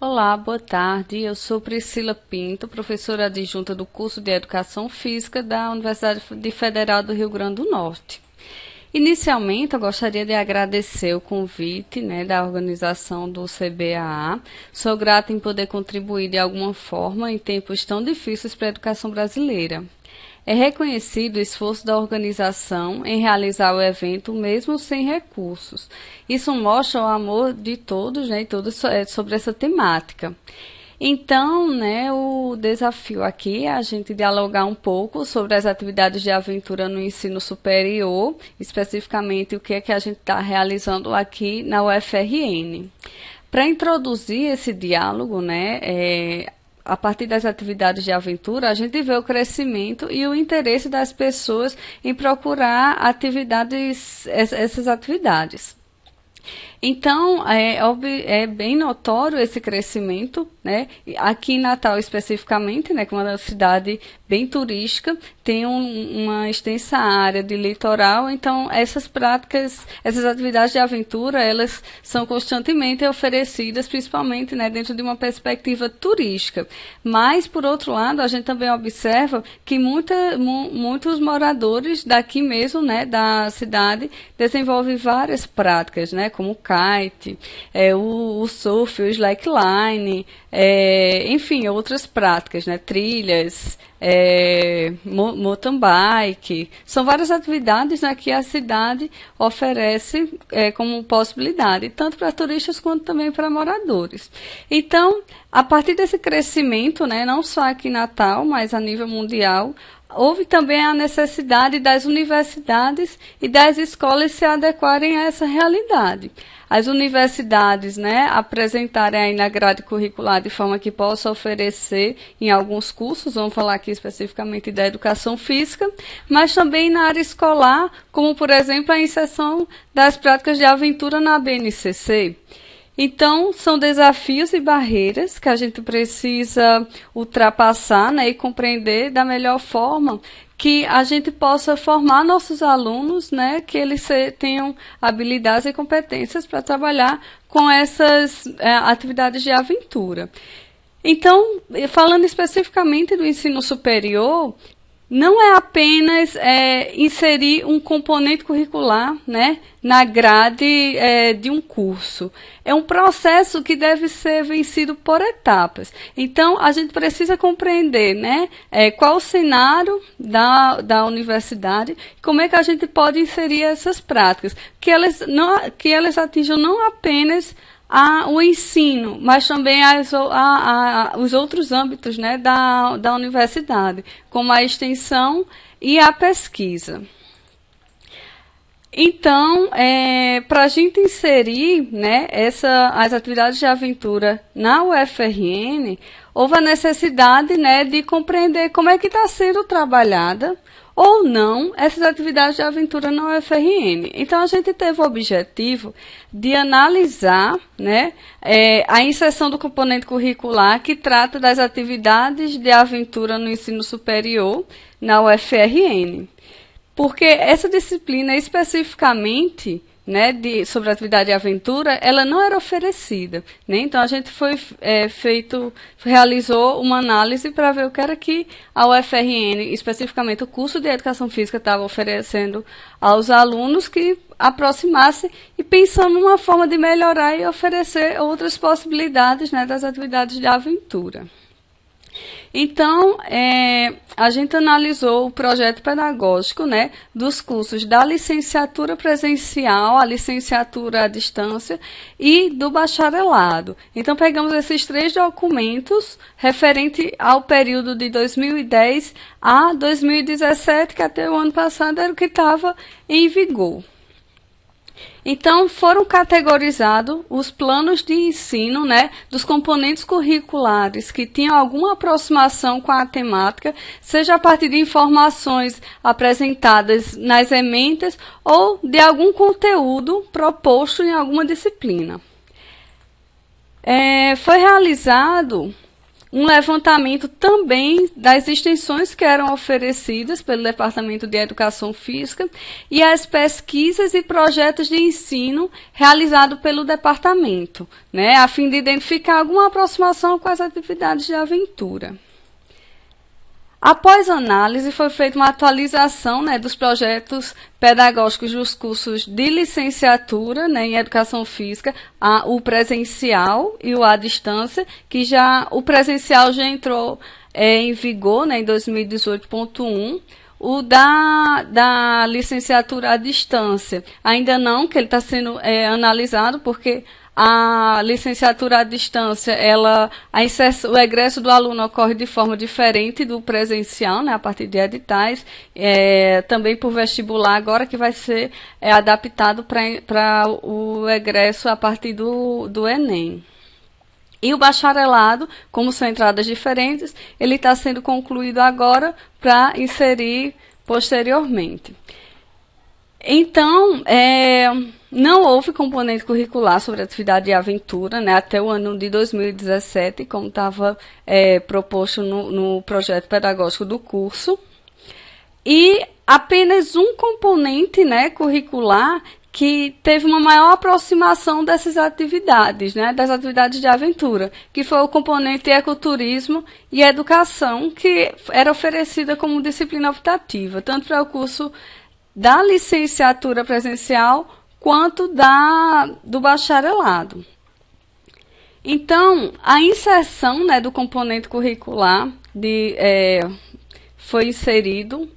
Olá, boa tarde. Eu sou Priscila Pinto, professora adjunta do curso de Educação Física da Universidade Federal do Rio Grande do Norte. Inicialmente, eu gostaria de agradecer o convite, da organização do CBAA. Sou grata em poder contribuir de alguma forma em tempos tão difíceis para a educação brasileira. É reconhecido o esforço da organização em realizar o evento mesmo sem recursos. Isso mostra o amor de todos, e todos sobre essa temática. Então, o desafio aqui é a gente dialogar um pouco sobre as atividades de aventura no ensino superior, especificamente o que é que a gente está realizando aqui na UFRN. Para introduzir esse diálogo, a partir das atividades de aventura, a gente vê o crescimento e o interesse das pessoas em procurar essas atividades. Então, é bem notório esse crescimento, Aqui em Natal, especificamente, que é uma cidade bem turística, tem uma extensa área de litoral, então essas atividades de aventura, elas são constantemente oferecidas, principalmente, dentro de uma perspectiva turística. Mas, por outro lado, a gente também observa que muitos moradores daqui mesmo, da cidade, desenvolvem várias práticas, como o kite, o surf, o slackline, enfim, outras práticas, trilhas, mountain bike. São várias atividades que a cidade oferece como possibilidade, tanto para turistas quanto também para moradores. Então, a partir desse crescimento, não só aqui em Natal, mas a nível mundial, houve também a necessidade das universidades e das escolas se adequarem a essa realidade. As universidades, apresentarem aí na grade curricular de forma que possa oferecer em alguns cursos, vamos falar aqui especificamente da educação física, mas também na área escolar, como, por exemplo, a inserção das práticas de aventura na BNCC. Então, são desafios e barreiras que a gente precisa ultrapassar, e compreender da melhor forma que a gente possa formar nossos alunos, que eles tenham habilidades e competências para trabalhar com essas atividades de aventura. Então, falando especificamente do ensino superior, não é apenas inserir um componente curricular, na grade de um curso. É um processo que deve ser vencido por etapas. Então, a gente precisa compreender, qual o cenário da universidade, como é que a gente pode inserir essas práticas, que elas atinjam não apenas o ensino, mas também os outros âmbitos, da universidade, como a extensão e a pesquisa. Então, para a gente inserir as atividades de aventura na UFRN, houve a necessidade de compreender como é que está sendo trabalhada ou não essas atividades de aventura na UFRN. Então, a gente teve o objetivo de analisar a inserção do componente curricular que trata das atividades de aventura no ensino superior na UFRN. Porque essa disciplina especificamente sobre a atividade de aventura, ela não era oferecida. Então, a gente realizou uma análise para ver o que era que a UFRN, especificamente o curso de Educação Física, estava oferecendo aos alunos que aproximasse e pensando numa forma de melhorar e oferecer outras possibilidades das atividades de aventura. Então, a gente analisou o projeto pedagógico dos cursos da licenciatura presencial, a licenciatura à distância e do bacharelado. Então, pegamos esses 3 documentos referente ao período de 2010 a 2017, que até o ano passado era o que estava em vigor. Então, foram categorizados os planos de ensino dos componentes curriculares que tinham alguma aproximação com a temática, seja a partir de informações apresentadas nas ementas ou de algum conteúdo proposto em alguma disciplina. Foi realizado um levantamento também das extensões que eram oferecidas pelo Departamento de Educação Física e as pesquisas e projetos de ensino realizados pelo departamento, né, a fim de identificar alguma aproximação com as atividades de aventura. Após análise, foi feita uma atualização, né, dos projetos pedagógicos dos cursos de licenciatura, né, em Educação Física, o presencial e o à distância, que o presencial já entrou em vigor, né, em 2018.1, o da licenciatura à distância. Ainda não, que ele está sendo analisado, porque a licenciatura à distância, o egresso do aluno ocorre de forma diferente do presencial, né, a partir de editais, também por vestibular agora, que vai ser adaptado para o egresso a partir do Enem. E o bacharelado, como são entradas diferentes, ele está sendo concluído agora para inserir posteriormente. Então, não houve componente curricular sobre atividade de aventura, né, até o ano de 2017, como estava proposto no projeto pedagógico do curso. E apenas um componente, né, curricular que teve uma maior aproximação dessas atividades, né, das atividades de aventura, que foi o componente ecoturismo e educação, que era oferecida como disciplina optativa, tanto para o curso da licenciatura presencial quanto do bacharelado. Então, a inserção, né, do componente curricular foi inserido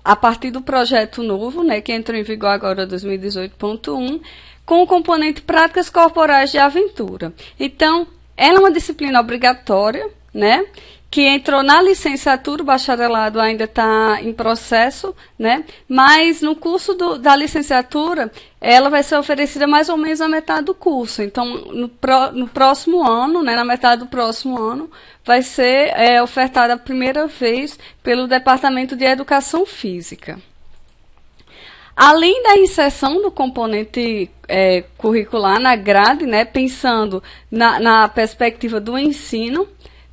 a partir do projeto novo, né, que entrou em vigor agora 2018.1, com o componente práticas corporais de aventura. Então, ela é uma disciplina obrigatória, né, que entrou na licenciatura, o bacharelado ainda está em processo, né? Mas no curso da licenciatura, ela vai ser oferecida mais ou menos a metade do curso. Então, no próximo ano, né, na metade do próximo ano, vai ser ofertada a primeira vez pelo Departamento de Educação Física. Além da inserção do componente curricular na grade, né, pensando na perspectiva do ensino,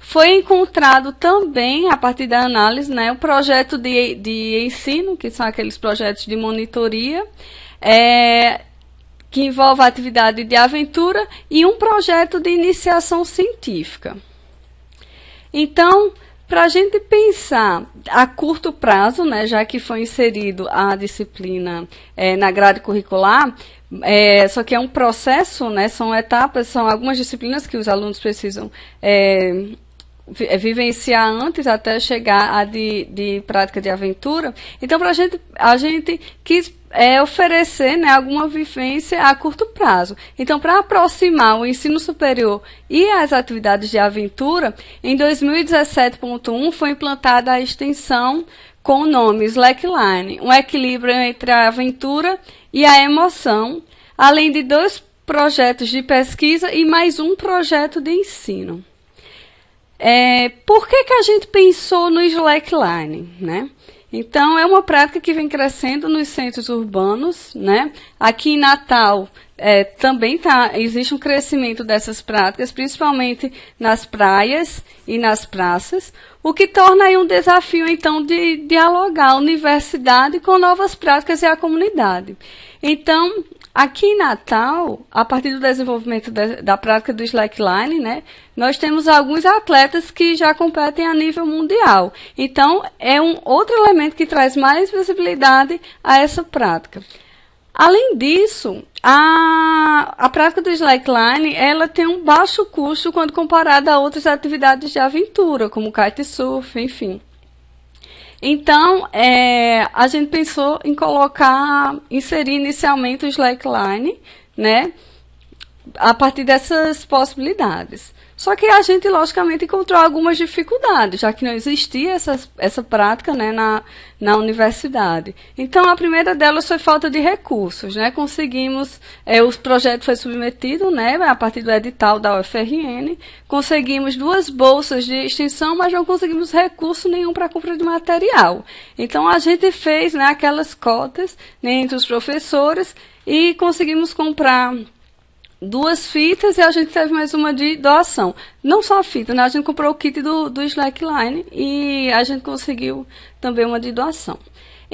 foi encontrado também, a partir da análise, né, o projeto de ensino, que são aqueles projetos de monitoria, que envolve a atividade de aventura, e um projeto de iniciação científica. Então, para a gente pensar a curto prazo, né, já que foi inserido a disciplina na grade curricular, só que é um processo, né, são etapas, são algumas disciplinas que os alunos precisam vivenciar antes até chegar a de prática de aventura. Então, a gente quis oferecer, né, alguma vivência a curto prazo. Então, para aproximar o ensino superior e as atividades de aventura, em 2017.1 foi implantada a extensão com o nome Slackline, um equilíbrio entre a aventura e a emoção, além de 2 projetos de pesquisa e mais um projeto de ensino. Por que a gente pensou no slackline, né? Então, é uma prática que vem crescendo nos centros urbanos, né? Aqui em Natal também existe um crescimento dessas práticas, principalmente nas praias e nas praças, o que torna aí um desafio, então, de dialogar a universidade com novas práticas e a comunidade. Então, aqui em Natal, a partir do desenvolvimento da prática do slackline, né, nós temos alguns atletas que já competem a nível mundial. Então, é um outro elemento que traz mais visibilidade a essa prática. Além disso, a prática do slackline, ela tem um baixo custo quando comparada a outras atividades de aventura, como kitesurf, enfim. Então, a gente pensou em inserir inicialmente o slackline, né, a partir dessas possibilidades. Só que a gente, logicamente, encontrou algumas dificuldades, já que não existia essa prática, né, na universidade. Então, a primeira delas foi falta de recursos, né? Conseguimos, o projeto foi submetido, né, a partir do edital da UFRN, conseguimos 2 bolsas de extensão, mas não conseguimos recurso nenhum para compra de material. Então, a gente fez, né, aquelas cotas, né, entre os professores e conseguimos comprar 2 fitas e a gente teve mais uma de doação. Não só a fita, né? A gente comprou o kit do Slackline e a gente conseguiu também uma de doação.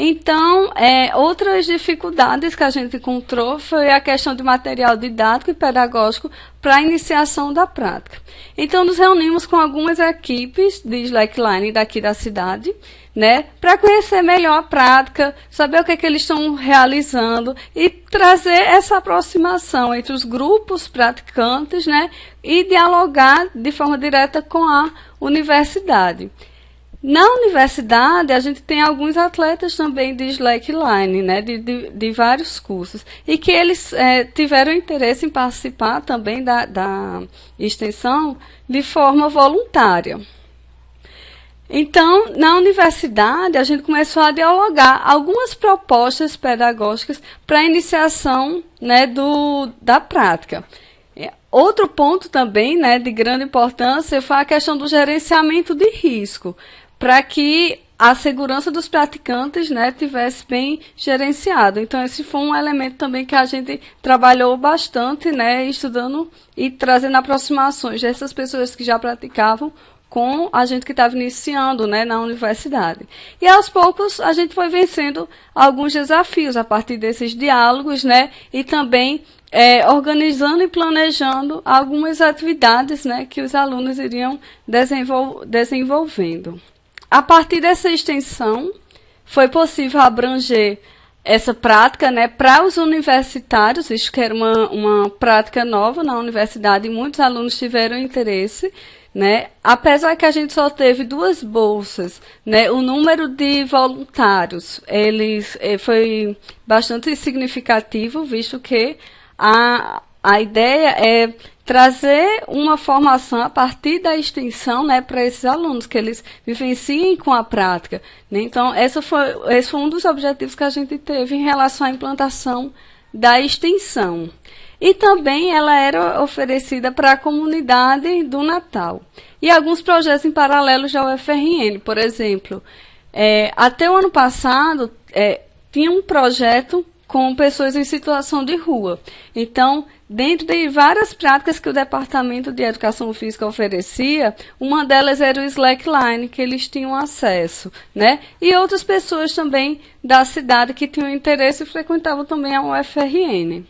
Então, outras dificuldades que a gente encontrou foi a questão de material didático e pedagógico para a iniciação da prática. Então, nos reunimos com algumas equipes de Slackline daqui da cidade, né, para conhecer melhor a prática, saber o que eles estão realizando e trazer essa aproximação entre os grupos praticantes, né, e dialogar de forma direta com a universidade. Na universidade, a gente tem alguns atletas também de slackline, né, de vários cursos, e que eles tiveram interesse em participar também da extensão de forma voluntária. Então, na universidade, a gente começou a dialogar algumas propostas pedagógicas para a iniciação, né, da prática. Outro ponto também, né, de grande importância foi a questão do gerenciamento de risco, para que a segurança dos praticantes, né, tivesse bem gerenciado. Então, esse foi um elemento também que a gente trabalhou bastante, né, estudando e trazendo aproximações dessas pessoas que já praticavam com a gente que estava iniciando, né, na universidade. E, aos poucos, a gente foi vencendo alguns desafios a partir desses diálogos, né, e também organizando e planejando algumas atividades, né, que os alunos iriam desenvolvendo. A partir dessa extensão, foi possível abranger essa prática, né, para os universitários, isso que era uma prática nova na universidade, e muitos alunos tiveram interesse, né, apesar que a gente só teve 2 bolsas, né, o número de voluntários foi bastante significativo, visto que a ideia é trazer uma formação a partir da extensão, né, para esses alunos, que eles vivenciem com a prática, né? Então, esse foi um dos objetivos que a gente teve em relação à implantação da extensão. E também ela era oferecida para a comunidade do Natal. E alguns projetos em paralelo da UFRN, por exemplo. Até o ano passado, tinha um projeto com pessoas em situação de rua. Então, dentro de várias práticas que o Departamento de Educação Física oferecia, uma delas era o Slackline, que eles tinham acesso, né? E outras pessoas também da cidade que tinham interesse e frequentavam também a UFRN.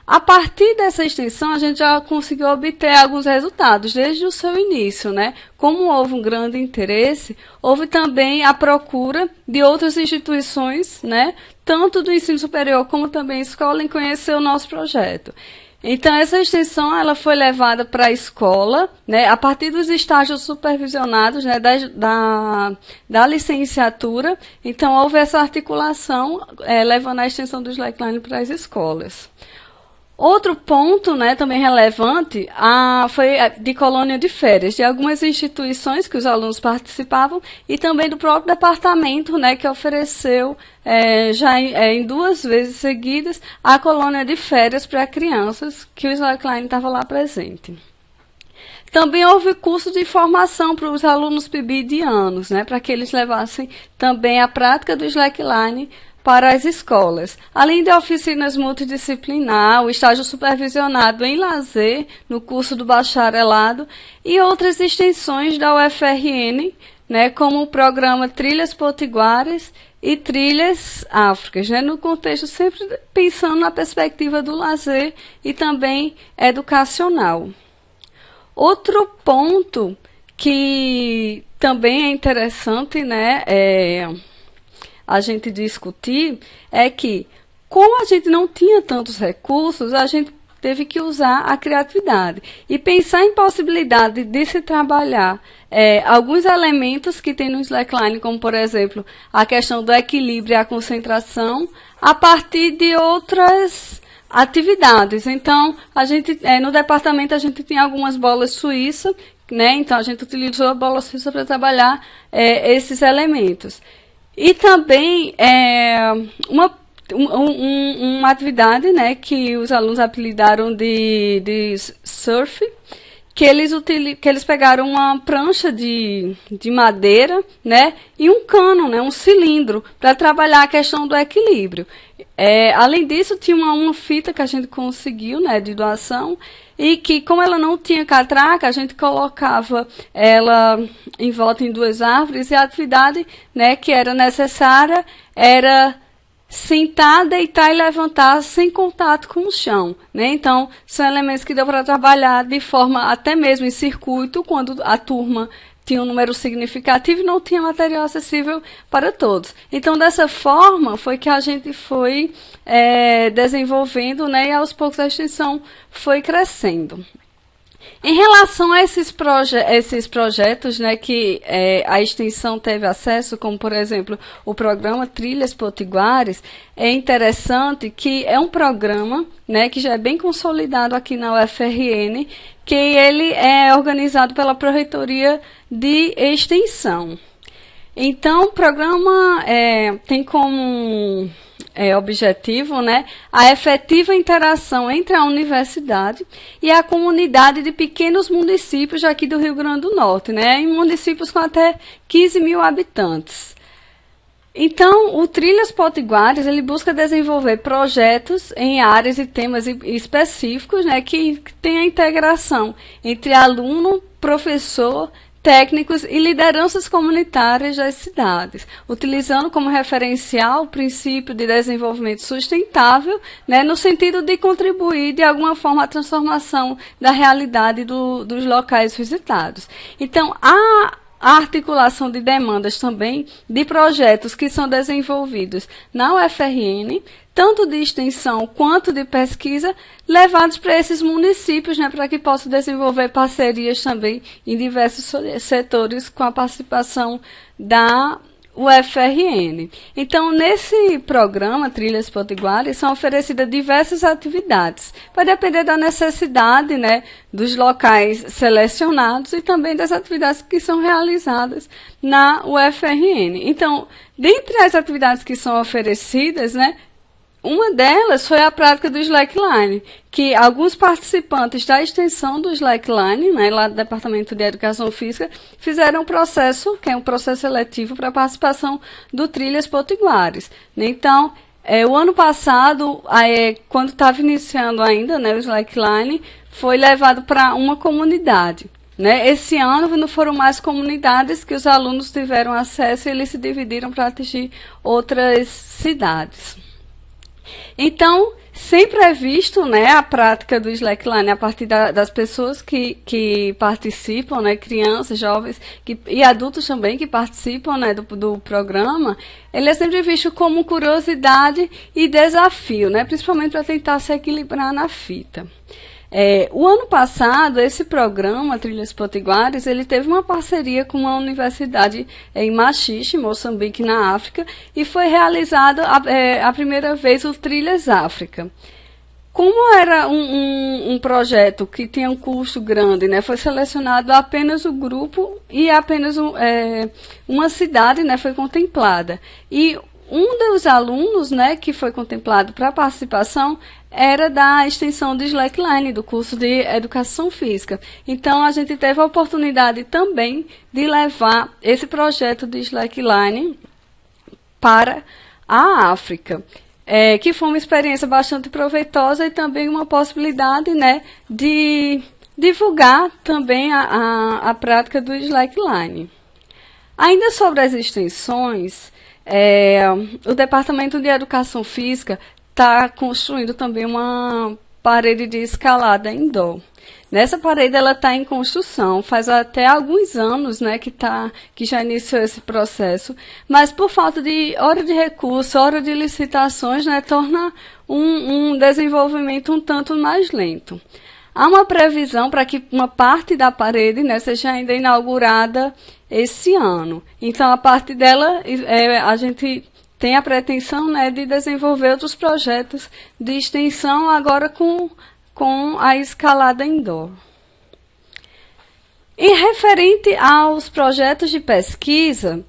A partir dessa extensão, a gente já conseguiu obter alguns resultados, desde o seu início, né? Como houve um grande interesse, houve também a procura de outras instituições, né? Tanto do ensino superior como também escola, em conhecer o nosso projeto. Então, essa extensão ela foi levada para a escola, né, a partir dos estágios supervisionados, né, da licenciatura. Então, houve essa articulação, levando a extensão do Slackline para as escolas. Outro ponto, né, também relevante foi de colônia de férias, de algumas instituições que os alunos participavam e também do próprio departamento, né, que ofereceu em 2 vezes seguidas a colônia de férias para crianças, que o Slackline estava lá presente. Também houve curso de formação para os alunos PIBIdianos, né, para que eles levassem também a prática do Slackline para as escolas, além de oficinas multidisciplinar, o estágio supervisionado em lazer, no curso do bacharelado, e outras extensões da UFRN, né, como o programa Trilhas Potiguares e Trilhas Áfricas, né, no contexto sempre pensando na perspectiva do lazer e também educacional. Outro ponto que também é interessante, né, a gente discutir é que, como a gente não tinha tantos recursos, a gente teve que usar a criatividade e pensar em possibilidade de se trabalhar alguns elementos que tem no Slackline, como, por exemplo, a questão do equilíbrio e a concentração, a partir de outras atividades. Então, a gente, no departamento, a gente tinha algumas bolas suíças, né? Então, a gente utilizou a bola suíça para trabalhar esses elementos. E também uma atividade, né, que os alunos apelidaram de surf, que eles pegaram uma prancha de madeira, né, e um cano, né, um cilindro, para trabalhar a questão do equilíbrio. Além disso, tinha uma fita que a gente conseguiu, né, de doação, e que, como ela não tinha catraca, a gente colocava ela em volta em 2 árvores, e a atividade, né, que era necessária era sentar, deitar e levantar sem contato com o chão, né? Então, são elementos que deu para trabalhar de forma até mesmo em circuito, quando a turma tinha um número significativo e não tinha material acessível para todos. Então, dessa forma, foi que a gente foi desenvolvendo, né? E aos poucos a extensão foi crescendo. Em relação a esses projetos, né, que a extensão teve acesso, como, por exemplo, o programa Trilhas Potiguares, é interessante que é um programa, né, que já é bem consolidado aqui na UFRN, que ele é organizado pela Pró-Reitoria de Extensão. Então, o programa tem como objetivo, né, a efetiva interação entre a universidade e a comunidade de pequenos municípios aqui do Rio Grande do Norte, né, em municípios com até 15 mil habitantes. Então, o Trilhas Potiguares, ele busca desenvolver projetos em áreas e temas específicos, né, que tem a integração entre aluno, professor, técnicos e lideranças comunitárias das cidades, utilizando como referencial o princípio de desenvolvimento sustentável, né, no sentido de contribuir de alguma forma à transformação da realidade dos locais visitados. Então, a articulação de demandas também de projetos que são desenvolvidos na UFRN, tanto de extensão quanto de pesquisa, levados para esses municípios, né, para que possam desenvolver parcerias também em diversos setores com a participação da UFRN. Então, nesse programa Trilhas Potiguares, são oferecidas diversas atividades. Vai depender da necessidade, né, dos locais selecionados e também das atividades que são realizadas na UFRN. Então, dentre as atividades que são oferecidas, né, uma delas foi a prática do slackline, que alguns participantes da extensão do slackline, né, lá do Departamento de Educação Física, fizeram um processo, que é um processo seletivo para a participação do Trilhas Potiguares. Então, o ano passado, quando estava iniciando ainda, né, o slackline, foi levado para uma comunidade. Né? Esse ano não foram mais comunidades que os alunos tiveram acesso e eles se dividiram para atingir outras cidades. Então, sempre é visto, né, a prática do slackline a partir das pessoas que participam, né, crianças, jovens e adultos também que participam, né, do programa. Ele é sempre visto como curiosidade e desafio, né, principalmente para tentar se equilibrar na fita. O ano passado, esse programa, Trilhas Potiguares, ele teve uma parceria com uma universidade em Machixe, Moçambique, na África, e foi realizado a primeira vez o Trilhas África. Como era um projeto que tinha um custo grande, né, foi selecionado apenas o grupo e apenas uma cidade, né, foi contemplada. E um dos alunos, né, que foi contemplado para participação era da extensão de slackline, do curso de Educação Física. Então, a gente teve a oportunidade também de levar esse projeto de slackline para a África, que foi uma experiência bastante proveitosa e também uma possibilidade, né, de divulgar também a prática do slackline. Ainda sobre as extensões, o Departamento de Educação Física está construindo também uma parede de escalada indoor. Nessa parede ela está em construção, faz até alguns anos, né, que já iniciou esse processo, mas por falta de hora de recurso, hora de licitações, né, torna um desenvolvimento um tanto mais lento. Há uma previsão para que uma parte da parede, né, seja ainda inaugurada esse ano. Então, a parte dela, a gente tem a pretensão, né, de desenvolver outros projetos de extensão agora com a escalada indoor. Em referente aos projetos de pesquisa,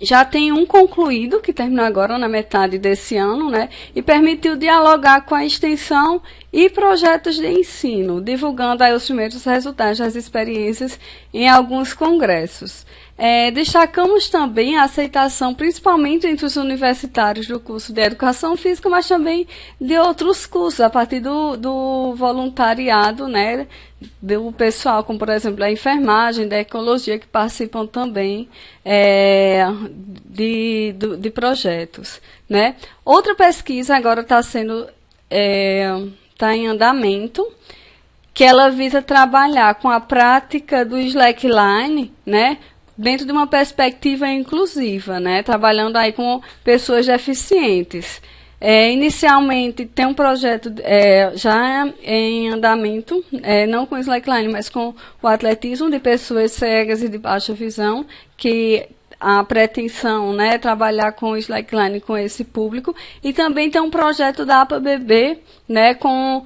já tem um concluído, que terminou agora na metade desse ano, né, e permitiu dialogar com a extensão e projetos de ensino, divulgando aí os primeiros resultados das experiências em alguns congressos. Destacamos também a aceitação, principalmente entre os universitários do curso de Educação Física, mas também de outros cursos, a partir do voluntariado, né, do pessoal, como por exemplo a enfermagem, da ecologia, que participam também de projetos, né. Outra pesquisa agora está em andamento, que ela visa trabalhar com a prática do slackline, né, dentro de uma perspectiva inclusiva, né, trabalhando aí com pessoas deficientes. Inicialmente tem um projeto já em andamento, não com o slackline, mas com o atletismo de pessoas cegas e de baixa visão, que a pretensão, né, é trabalhar com o slackline com esse público. E também tem um projeto da APA-BB, né, com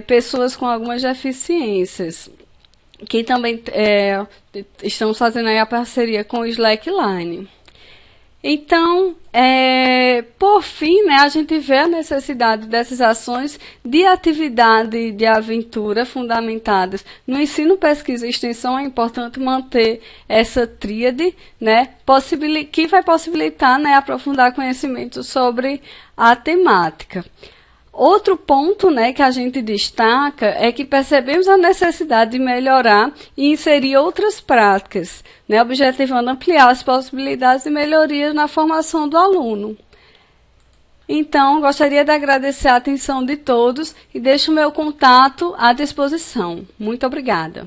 pessoas com algumas deficiências, que também estamos fazendo aí a parceria com o slackline. Então, por fim, né, a gente vê a necessidade dessas ações de atividade de aventura fundamentadas no ensino, pesquisa e extensão. É importante manter essa tríade, né, que vai possibilitar, né, aprofundar conhecimento sobre a temática. Outro ponto, né, que a gente destaca é que percebemos a necessidade de melhorar e inserir outras práticas, né, objetivando ampliar as possibilidades de melhorias na formação do aluno. Então, gostaria de agradecer a atenção de todos e deixo o meu contato à disposição. Muito obrigada.